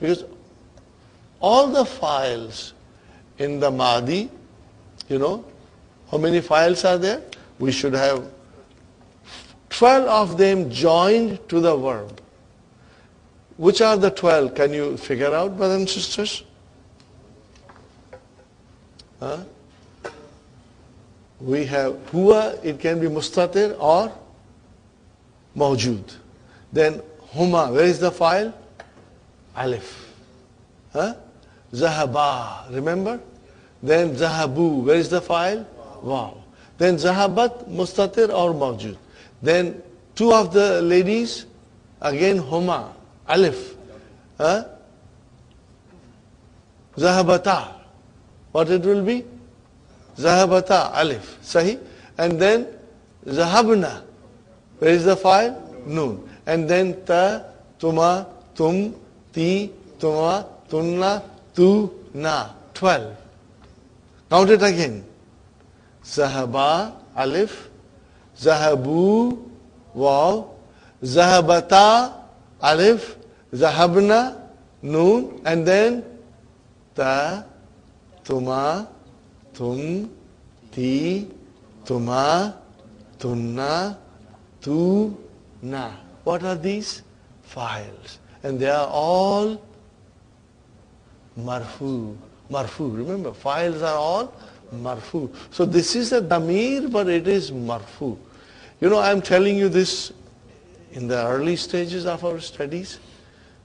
Because all the files in the Mahdi, how many files are there? We should have 12 of them joined to the verb. Which are the 12? Can you figure out, brothers and sisters? We have huwa, it can be mustatir or mawjood. Then huma, where is the file? Alif. Zahaba, remember? Then zahabu, where is the file? Wow. Then zahabat, mustatir or mawjood. Then two of the ladies, again huma, alif. Zahabata. What it will be? Zahabata, alif. Sahi. And then zahabna. Where is the file? Noon. And then ta, tuma, tum, ti, tuma, tunna, tu, na. 12. Count it again. Zahaba, alif. Zahabu, waw. Zahabata, alif. Zahabna, noon. And then ta, tuma, tum, ti, tuma, tunna, tu, na. What are these? Files. And they are all marfu. Marfu. Remember, files are all marfu. So this is a damir, but it is marfu. I'm telling you this in the early stages of our studies,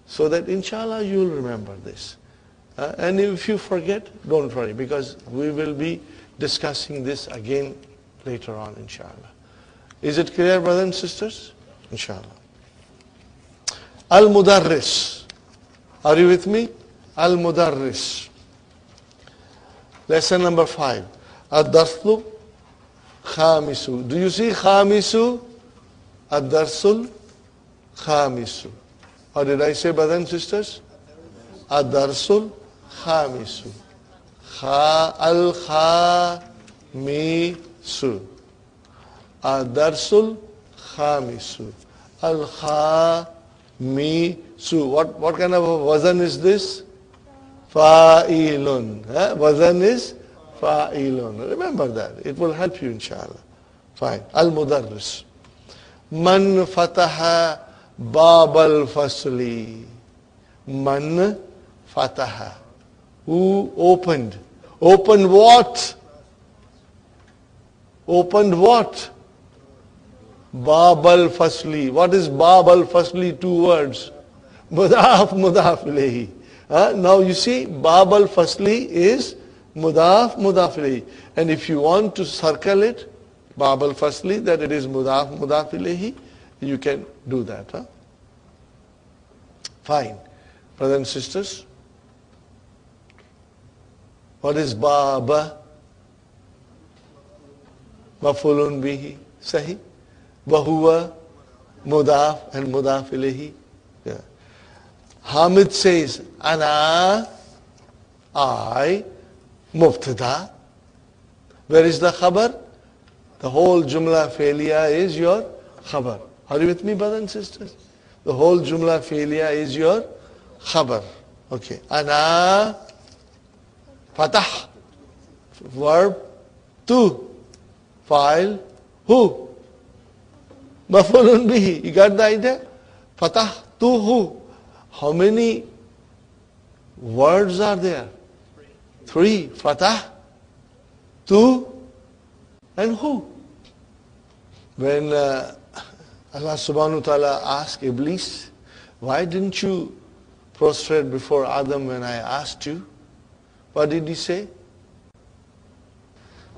so that inshallah you will remember this. And if you forget, don't worry, because we will be discussing this again later on, inshallah. Is it clear, brothers and sisters? Inshallah. Al-Mudarris. Are you with me? Al-Mudarris. Lesson number 5. Ad-Darslu Khamisu. Do you see Khamisu? Ad-Darsul Khamisu. Or did I say, brothers and sisters? Ad-Darsul Khamisu. Al-Khamisu. Ad-Darsul Khamisu. Al-Khamisu. What kind of a wazan is this? Fa'ilun. Wazan is fa'ilun. Remember that. It will help you, inshallah. Fine. Al-Mudarris. Man fataha bab al-fasli. Man fataha. Who opened? Opened what? Opened what? Bab al-fasli. What is Bab al-fasli? 2 words. Mudaf, mudaf ilayhi. Now you see, Bab al-fasli is mudaf, mudaf ilayhi. And if you want to circle it, Bab al-fasli, that it is mudaf, mudaf ilayhi, you can do that. Fine. Brothers and sisters, what is Baba? Mafulun bihi. Sahi. Wahuwa mudaf and mudaf ilayhi. Yeah. Hamid says, Ana, I, mubtada. Where is the khabar? The whole jumla failure is your khabar. Are you with me, brothers and sisters? The whole jumla failure is your khabar. Okay. Ana, fatah. Verb, tu. File, who? Mafulun bihi. You got the idea? Fatah, tu, who? How many words are there? 3. Fatah, tu, and who? When Allah subhanahu wa ta'ala asked Iblis, why didn't you prostrate before Adam when I asked you? What did he say?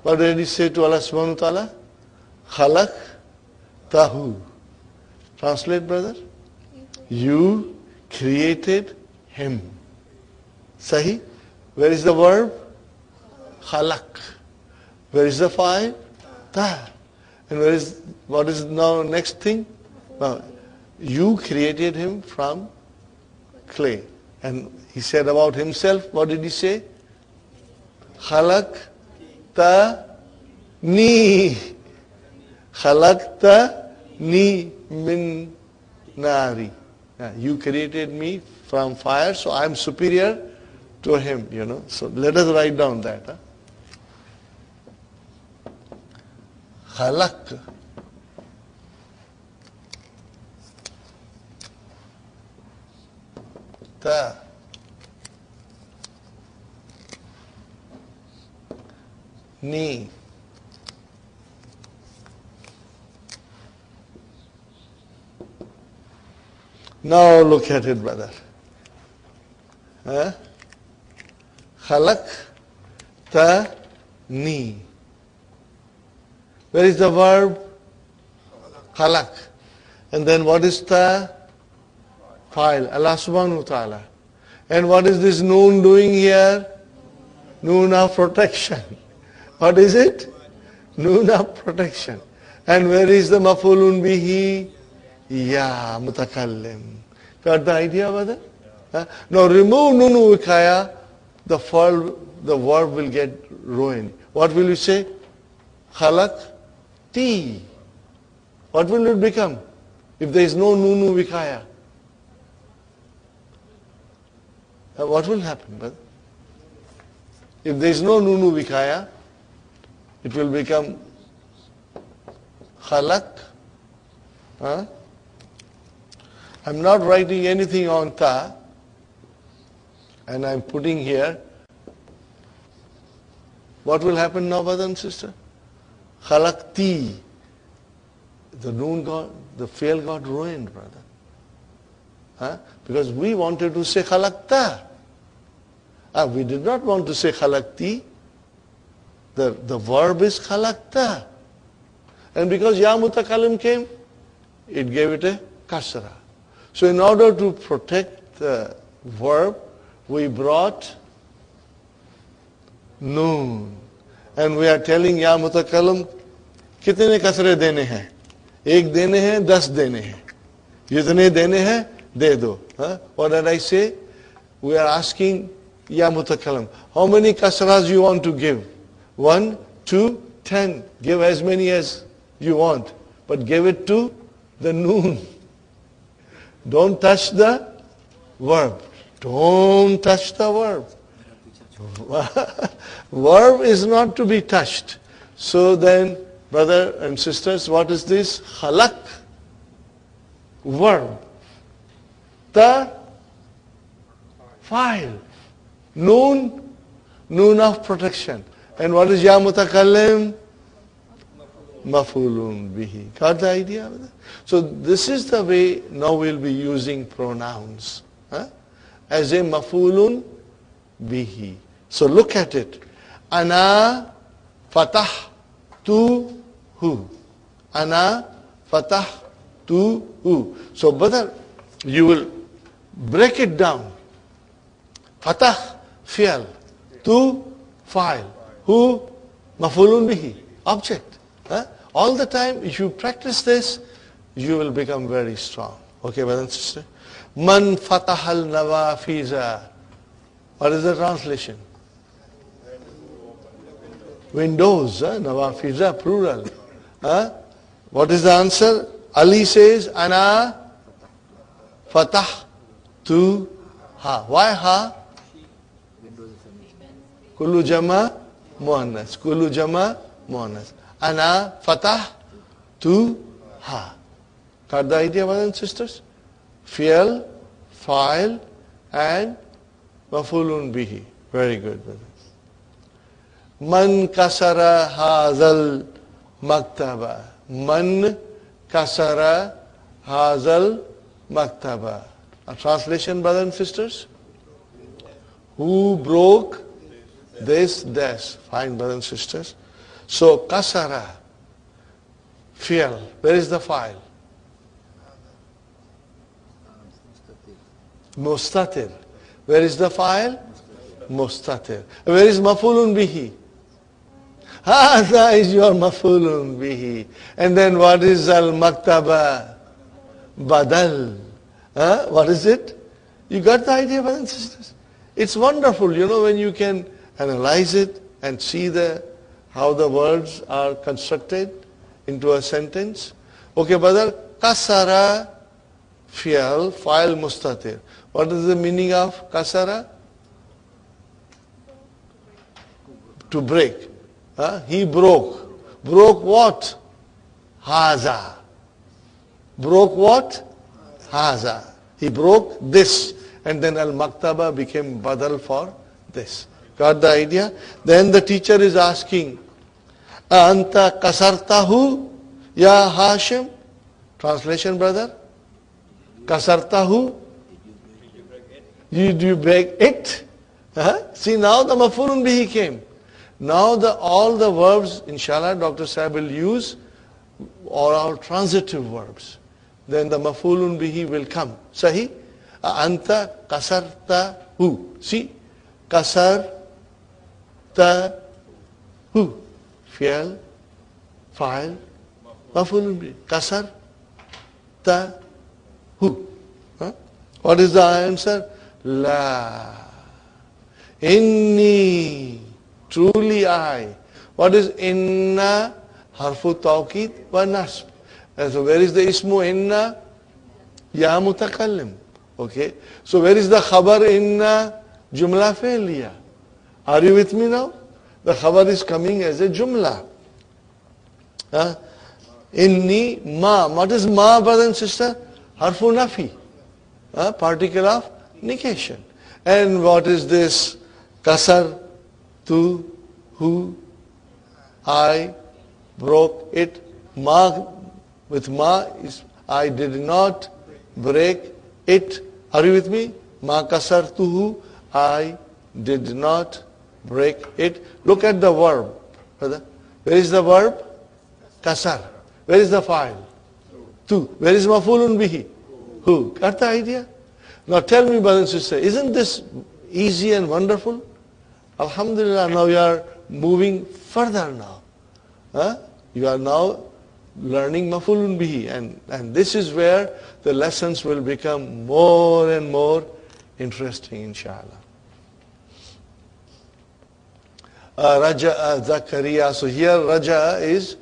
What did he say to Allah subhanahu wa ta'ala? Khalaq tahu. Translate, brother. You created him. Sahi? Where is the verb? Khalaq. Where is the file? Ta. And what is now next thing? Now, you created him from clay. And he said about himself, what did he say? Khalaq ta ni. Khalaqta ni min nari. You created me from fire, so I am superior to him, you know. So let us write down that. Huh? Khalaq. Ta. Ni. Now look at it, brother. Huh? Khalaq ta ni. Where is the verb? Khalaq. And then what is ta? Fa'il. Allah subhanahu wa ta'ala. And what is this noon doing here? Noon of protection. What is it? Noon of protection. And where is the maf'ulun bihi? Ya mutakallim. Got the idea about that? Huh? Now remove nunu wikaya, the verb will get ruined. What will you say? Khalaq ti. What will it become if there is no nunu wikaya? What will happen, brother? If there is no nunu wikaya, it will become khalaq. Huh? I'm not writing anything on ta, and I'm putting here. What will happen now, brother and sister? Khalaqti. The noon got, the fail got ruined, brother. Huh? Because we wanted to say khalaqta. We did not want to say khalaqti. The verb is khalaqta. And because ya mutakallim came, it gave it a kasra. So in order to protect the verb, we brought noon. And we are telling ya mutakallim, कितने कसरे देने हैं? एक देने हैं, 10 देने हैं. जितने देने हैं, दे दो. What did I say? We are asking ya mutakallim, how many kasras you want to give? 1, 2, 10. Give as many as you want. But give it to the noon. Don't touch the verb. Don't touch the verb. Verb is not to be touched. So then, brother and sisters, what is this? Khalaq. Verb. Ta. Fa'il. Noon. Noon of protection. And what is ya mutakallim? Maf'ulun bihi. Got the idea? So this is the way now we'll be using pronouns. As a maf'ulun bihi. So look at it. Ana fatah tu hu. Ana fatah tu hu. So brother, you will break it down. Fatah, fi'al. Tu, fa'il. Hu, maf'ulun bihi. Object. All the time, if you practice this, you will become very strong. Okay, brother and sister? Man fatahal nawafiza. What is the translation? Windows, nawafiza, plural. What is the answer? Ali says, ana fatah tu ha. Why ha? Kullu jama muannas. Kullu jama muannas. Ana fatah tu ha. Got the idea, brothers and sisters? Fi'al, fa'il, and maf'ulun bihi. Very good, brothers. Man kasara hazal maktaba. Man kasara hazal maktaba. A translation, brothers and sisters? Who broke this desk? Fine, brothers and sisters. So, kasara, fi'al. Where is the file? Mustatir. Where is the file? Mustatir. Where is maf'ulun bihi? That is your maf'ulun bihi. And then what is al-maktaba? Badal. What is it? You got the idea, brothers and sisters? It's wonderful, you know, when you can analyze it and see how the words are constructed into a sentence. Okay, brother, kasara fi'al, fa'il mustatir. What is the meaning of kasara? To break. He broke. Broke what? Haza. Broke what? Haza. He broke this. And then al-maktaba became badal for this. Got the idea? Then the teacher is asking, Anta kasartahu ya Hashim? Translation, brother? Kasartahu? Did you break it? See, now the maf'ulun bihi came. Now all the verbs, inshallah, Dr. Sahib will use are all transitive verbs. Then the maf'ulun bihi will come. Sahi? Anta kasartahu. See? Kasartahu. Fi'al, fa'il, maf'ulun bihi. Kasartahu. What is the answer? La. Inni. Truly I. What is inna? Harfu tawqid wa nasb. And so where is the ismu inna? Ya mutakallim. Okay. So where is the khabar inna? Jumla fi'liya. Are you with me now? The khabar is coming as a jumla. Inni ma. What is ma, brother and sister? Harfu nafi. Particle of negation. And what is this? Kasar tu, who, I broke it. Ma, with ma is I did not break it. Are you with me? Ma kasar tuhu, I did not break it. Look at the verb, brother. Where is the verb? Kasar. Where is the file? Tu. Where is maf'ulun bihi? Who? Got the idea? Now tell me, brother and sister, isn't this easy and wonderful? Alhamdulillah, now you are moving further now. You are now learning maf'ulun bihi, and this is where the lessons will become more and more interesting, inshallah. Raja'a Zakaria. So here Raja'a is,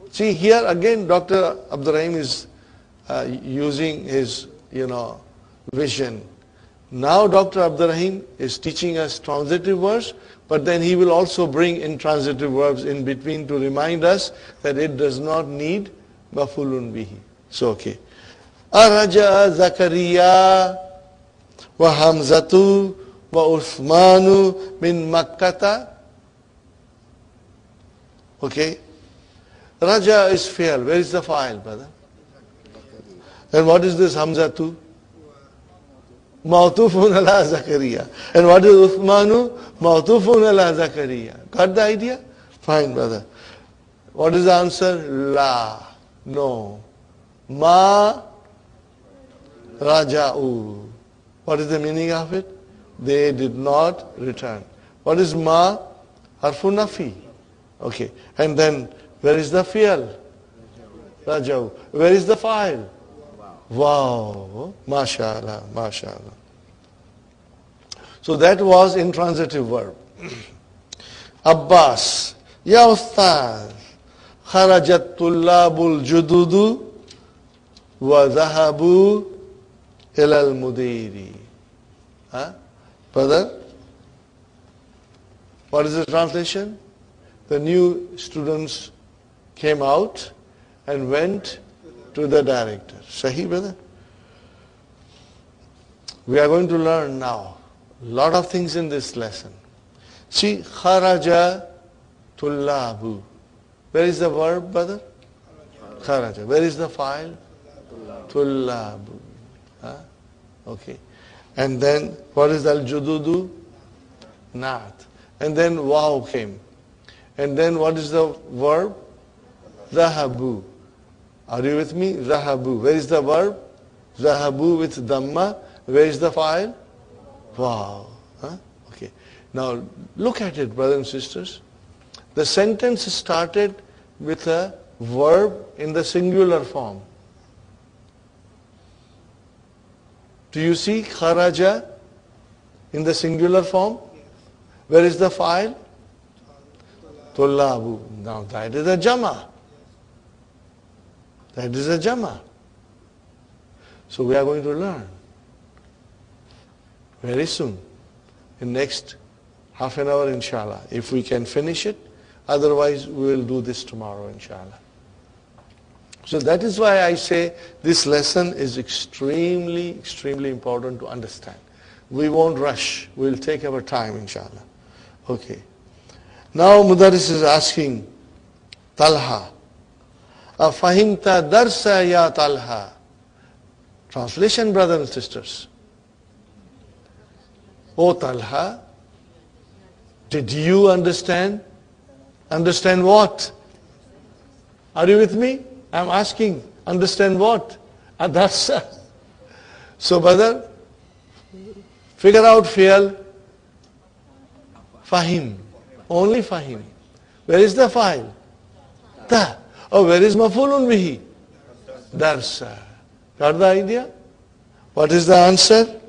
see here again Dr. Abdul Rahim is using his, vision. Now Dr. Abdul Rahim is teaching us transitive verbs, but then he will also bring intransitive verbs in between to remind us that it does not need maf'ulun bihi. So okay. Araja Zakaria wa Hamzatu wa Uthmanu min Makkata. Okay. Raja is fi'al. Where is the fa'il, brother? And what is this Hamzatu? Ma'tufun ala Zakaria. And what is Uthmanu? Ma'tufun ala Zakaria. Got the idea? Fine, brother. What is the answer? La. No. Ma raja'u. What is the meaning of it? They did not return. What is ma? Harfu nafi. Okay. And then where is the fi'al? Raja'u. Where is the fa'il? Wow, mashallah, mashallah. So that was intransitive verb. Abbas, ya Ustaz, kharajat tullabul jududu wa zahabu ilal mudiri. Brother, what is the translation? The new students came out and went to the director. Sahi, brother? We are going to learn now a lot of things in this lesson. See, kharaja tullabu. Where is the verb, brother? Kharaja. Where is the file? Tullabu. Okay. And then, what is al-jududu? Naat. And then wow came. And then what is the verb? Zahabu. Are you with me? Zahabu. Where is the verb? Zahabu with Dhamma. Where is the file? Wow. Okay. Now look at it, brothers and sisters. The sentence started with a verb in the singular form. Do you see kharaja in the singular form? Where is the file? Tullabu. Now that is a jama. That is a jama. So we are going to learn very soon, in next half an hour, inshallah, if we can finish it. Otherwise, we will do this tomorrow, inshallah. So that is why I say this lesson is extremely, extremely important to understand. We won't rush. We'll take our time, inshallah. Okay. Now Mudaris is asking Talha, Afahimta darsa ya Talha. Translation, brothers and sisters. O Talha, did you understand? Understand what? Are you with me? I'm asking, understand what? Adarsa. So brother, figure out fi'al. Fahim. Only fahim. Where is the fa'il? Ta. Oh, where is maf'ulun bihi? Darsa. Got the idea? What is the answer?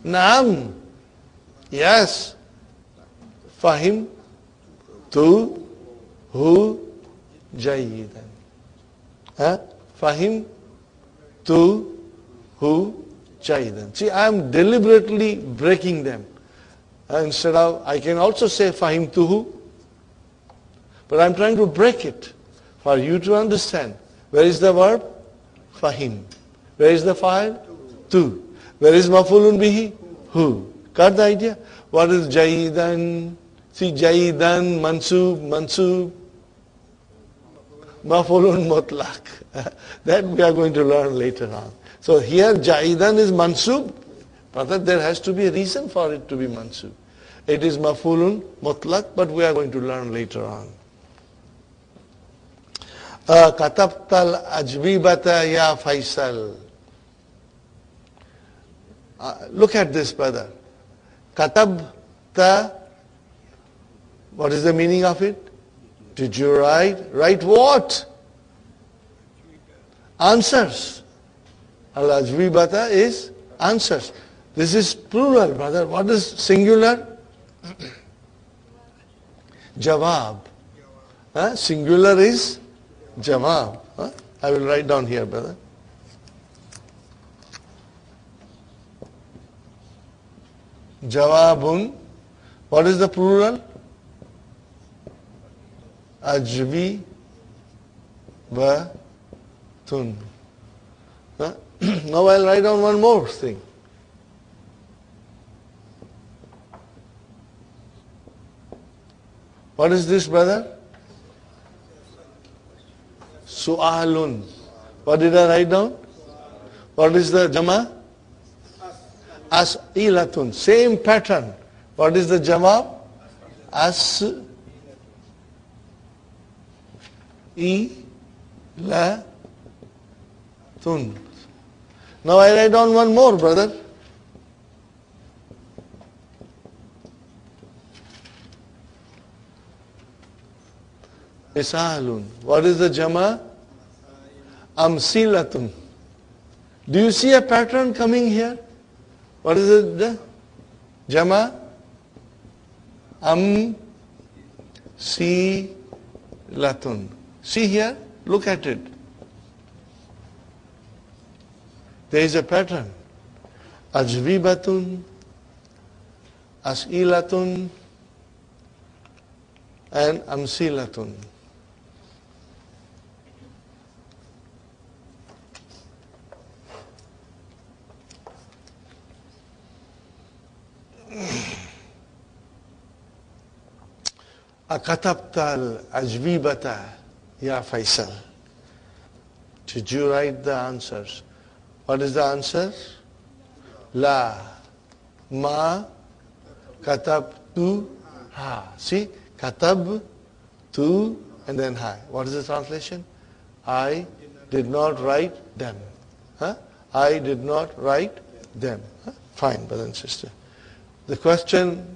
Naam. Yes. Fahim. Tu. Hu. Jayidan. Fahim. Tu. Hu. Jayidan. See, I am deliberately breaking them. Instead of, I can also say Fahim tuhu, but I'm trying to break it for you to understand. Where is the verb? Fahim. Where is the fa'il? Tu. Where is maf'ulun bihi? Hu. Got the idea? What is jayidan? See, jayidan, mansub, maf'ulun mutlaq. That we are going to learn later on. So here jayidan is mansub. Brother, there has to be a reason for it to be mansub. It is maf'ulun mutlaq, but we are going to learn later on. Katabtal ajwibata ya Faisal. Look at this, brother. Katabta, what is the meaning of it? Did you write? Write what? Answers. Al-ajwibata is answers. This is plural, brother. What is singular? Jawab. Singular is jawab. I will write down here, brother. Jawabun. What is the plural? Ajwi batun. Now I'll write down one more thing. What is this, brother? Su'alun. What did I write down? What is the jama? As'ilatun. Same pattern. What is the jawab? As'ilatun. Now I write down one more, brother. Misalun. What is the jama? Amsilatun. Do you see a pattern coming here? What is it? The jama? Amsilatun. See here? Look at it. There is a pattern. Ajwibatun, as'ilatun, and amsilatun. Akatabta al-ajwibata ya Faisal. Did you write the answers? What is the answer? La, ma, katabtu, ha. See, katab, tu, and then ha. What is the translation? I did not write them. I did not write them. Fine, brother and sister. The question,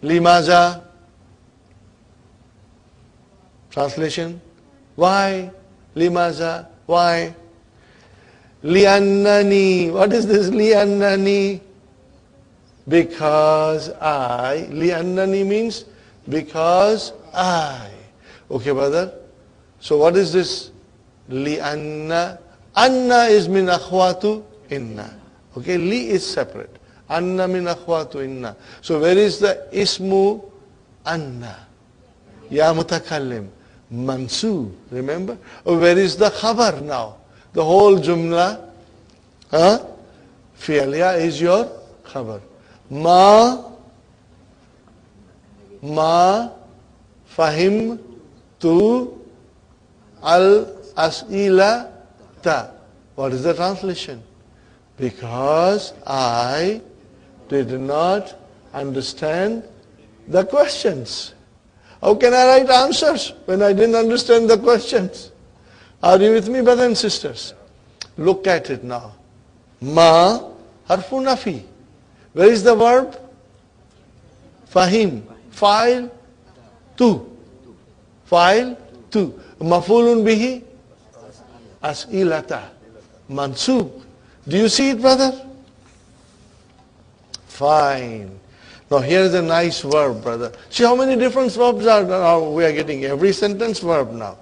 limaza, translation, why? Limaza, why? Liannani, what is this liannani? Because I. Liannani means because I. Okay, brother. So what is this? Lianna. Anna is min akhwatu inna. Okay, li is separate. Anna min akhwatu inna. So where is the ismu anna? Ya mutakallim. Mansub, remember? Where is the khabar now? The whole jumla, fi'liya is your khabar. Ma fahim tu al as'ila ta. What is the translation? Because I did not understand the questions. How can I write answers when I didn't understand the questions? Are you with me, brothers and sisters? Look at it now. Ma harfu nafi. Where is the verb? Fahim. Fa'il tu. Fa'il tu. Maf'ulun bihi as'ilata. Mansub. Do you see it, brother? Fine. Now here is a nice verb, brother. See how many different verbs are now we are getting. Every sentence verb now.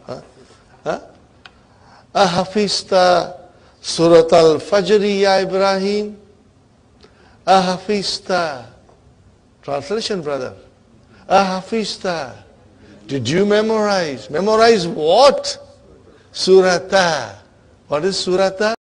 Ahafista Surat al-Fajr ya Ibrahim. Ahafista. Translation, brother. Ahafista. Did you memorize? Memorize what? Surata. What is surata?